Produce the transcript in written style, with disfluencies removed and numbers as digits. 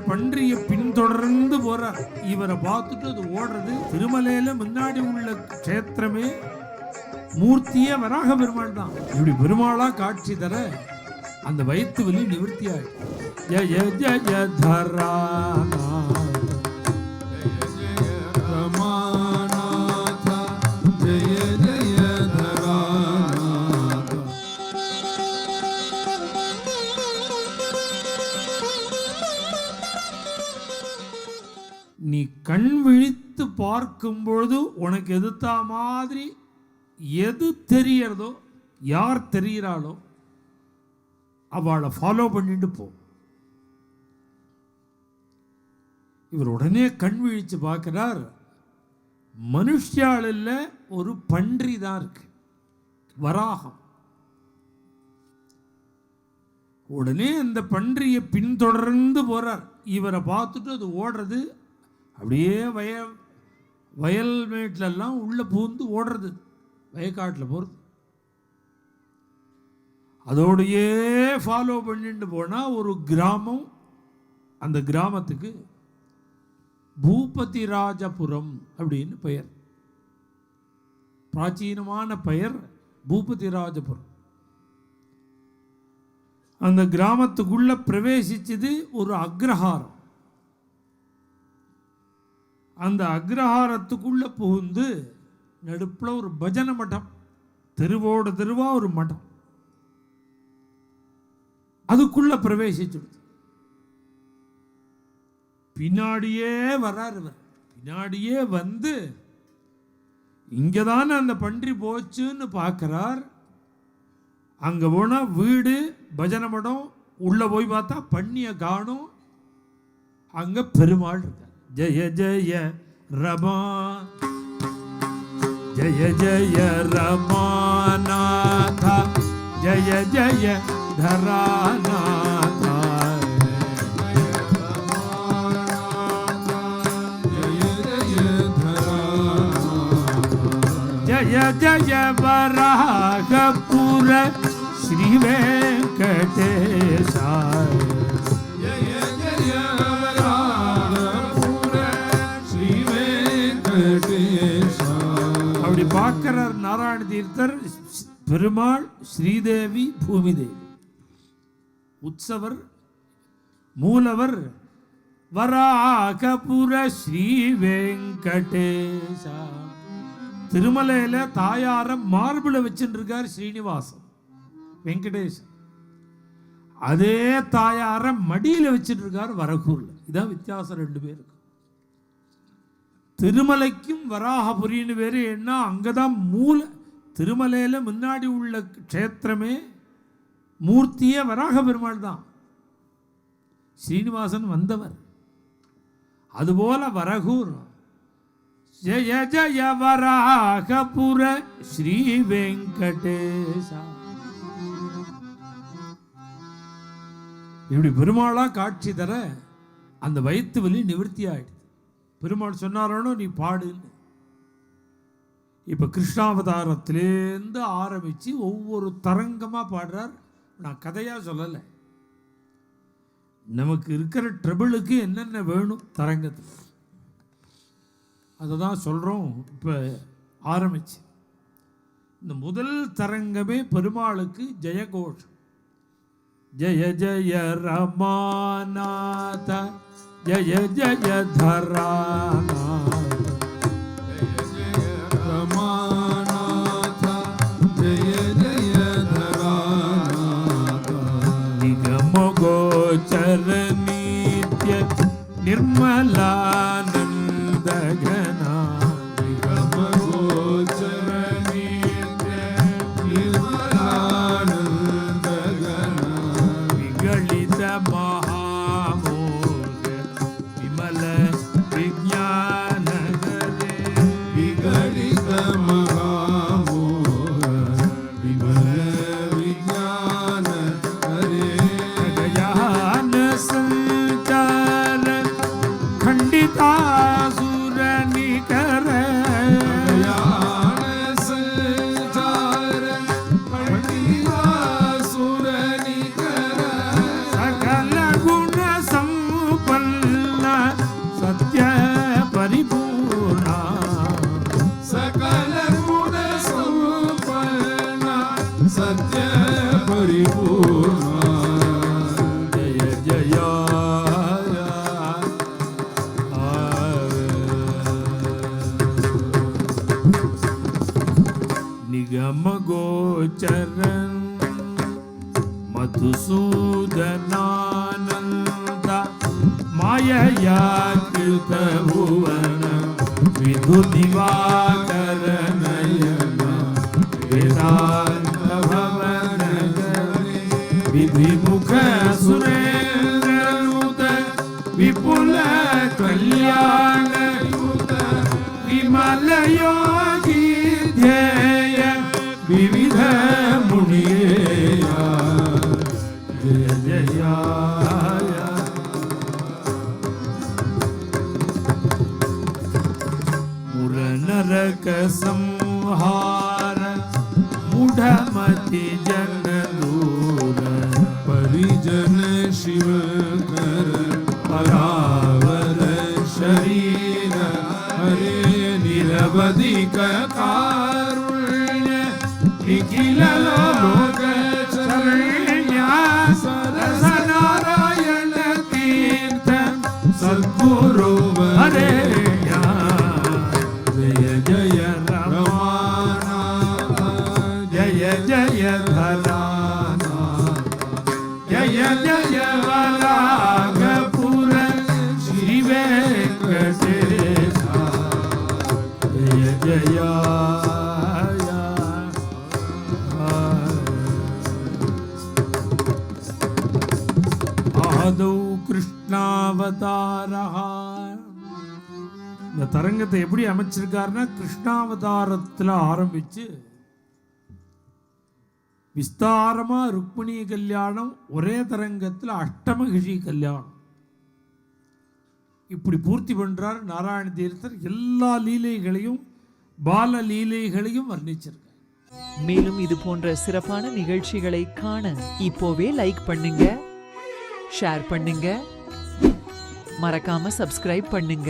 பன்றிய பின்தொடர்ந்து போறார். இவரை பார்த்துட்டு அது ஓடுறது. திருமலையில முன்னாடி உள்ள கஷேத்திரமே மூர்த்தியே வராக பெருமாள் தான். இப்படி பெருமாளா காட்சி தர அந்த வயிற்று வலி நிவர்த்தி ஆயிடும். ஜய ஜய தரானா நீ கண் விழித்து பார்க்கும் பொழுது உனக்கு எதிர்த்தா மாதிரி எது தெரியறதோ, யார் தெரிகிறாளோ அவளை ஃபாலோ பண்ணிட்டு போ. இவர் உடனே கண் விழிச்சு பார்க்கிறார். மனுஷாளில் ஒரு பன்றி தான் இருக்கு, வராகம். உடனே அந்த பன்றியை பின்தொடர்ந்து போறார். இவரை பார்த்துட்டு அது ஓடுறது. அப்படியே வயல்மேட்லாம் உள்ள பூந்து ஓடுறது, வயக்காட்டில் போகிறது. அதோடையே ஃபாலோ பண்ணிட்டு போனால் ஒரு கிராமம். அந்த கிராமத்துக்கு பூபதிராஜபுரம் அப்படின்னு பெயர். பிராச்சீனமான பெயர் பூபதிராஜபுரம். அந்த கிராமத்துக்குள்ள பிரவேசிச்சது ஒரு அக்ரஹாரம். அந்த அக்ரஹாரத்துக்குள்ள புகுந்து நடுப்புல ஒரு பஜனை மட்டம், தெருவோட தெருவா ஒரு மட்டம். அதுக்குள்ள பிரவேசிச்சுடுது. பின்னாடியே வர்றாரு. பின்னாடியே வந்து இங்கதானே அந்த பன்றி போச்சுன்னு பார்க்கிறார். அங்க போனா வீடு, பஜனை மடம். உள்ள போய் பார்த்தா பண்ணிய காணும். அங்க பெருமாள் இருக்கார். ஜய ஜய ரமா, ஜய ஜய ரமாநாதா, ஜய ஜய தராநாதா, ஜய ஜய வராகபுர ஸ்ரீ வெங்கடேசா, அப்படி பார்க்கிறார் நாராயண தீர்த்தர். பெருமாள், ஸ்ரீதேவி, பூமிதேவி, உற்சவர், மூலவர் வராகபுர ஸ்ரீ வெங்கடேசா. திருமலையில தாயார மார்பிள வச்சுட்டு இருக்கார் ஸ்ரீனிவாசன் வெங்கடேசன். அதே தாயார மடியில வச்சுட்டு இருக்கார் வரகூர்ல. இதான் வித்தியாசம் ரெண்டு பேருக்கு. திருமலைக்கும் வராகபுரின்னு வேறு. என்ன, அங்கதான் மூல. திருமலையில முன்னாடி உள்ள க்ஷேத்திரமே மூர்த்தியே வராக பெருமாள் தான். ஸ்ரீனிவாசன் வந்தவர். அதுபோல வரகூர். ஜய ஜய வராகபுர ஸ்ரீ வெங்கடேசா. இப்படி பெருமாளா காட்சி தர அந்த வயிற்று வலி நிவர்த்தி ஆயிடுது. பெருமாள் சொன்னாரோ நீ பாடு. இப்போ கிருஷ்ணாவதாரத்திலேருந்து ஆரம்பித்து ஒவ்வொரு தரங்கமாக பாடுறார். நான் கதையாக சொல்லலை, நமக்கு இருக்கிற ட்ரபிளுக்கு என்னென்ன வேணும் தரங்கத்தில் அதை தான் சொல்கிறோம். இப்போ ஆரம்பிச்சு இந்த முதல் தரங்கமே பெருமாளுக்கு ஜெயகோஷம். ஜய ஜய ரமாநாத, ஜய ஜய தராநாத, ரமாநாத, ஜய ஜய தராநாத, நிகம கோச்சர நித்ய நிர்மலானந்த கணா, நிகம கோச்சர நித்ய நிர்மலானந்த கணா, விகலித மகாமோக விமல விஞ்ஞானகரே, விகலித மகாமோக விமல விஞ்ஞான ஹரே, ககயான சஞ்சார खंडित நிகம கோச்சரன் மதுசூதனானந்த மாயயா கிருத புவன விது திவாகர நயன வேதாந்த பவன விதிமுக சுரேந்திரனுத விபுல கல்யாண விமல யோகி ध्येय विविध मुनिया जय जयाय मुरनरक संहार मूढ़मति जन दूर परिजन शिव कर परावर शरीर हरे निरवधिक कारुण्य निखिल लोक शरण्य सरस नारायण तीर्थ सद्गुरु हरे जय जय रमानाथ जय जय धराना जय जय वरागपुर श्री वेंकटेशा जय जय आदौ कृष्णावतारः இந்த தரங்கத்தை எப்படி அமைச்சிருக்காருன்னா கிருஷ்ணாவதாரத்துல ஆரம்பிச்சு விஸ்தாரமா ருக்மிணி கல்யாணம் ஒரே தரங்கத்துல அஷ்டமகிஷி கல்யாணம் இப்படி பூர்த்தி பண்றார் நாராயண தீர்த்தர். எல்லா லீலைகளையும் பால லீலைகளையும் வர்ணிச்சிருக்கார். மேலும் இது போன்ற சிறப்பான நிகழ்ச்சிகளை காண இப்போவே லைக் பண்ணுங்க, ஷேர் பண்ணுங்க, மறக்காம சப்ஸ்கிரைப் பண்ணுங்க.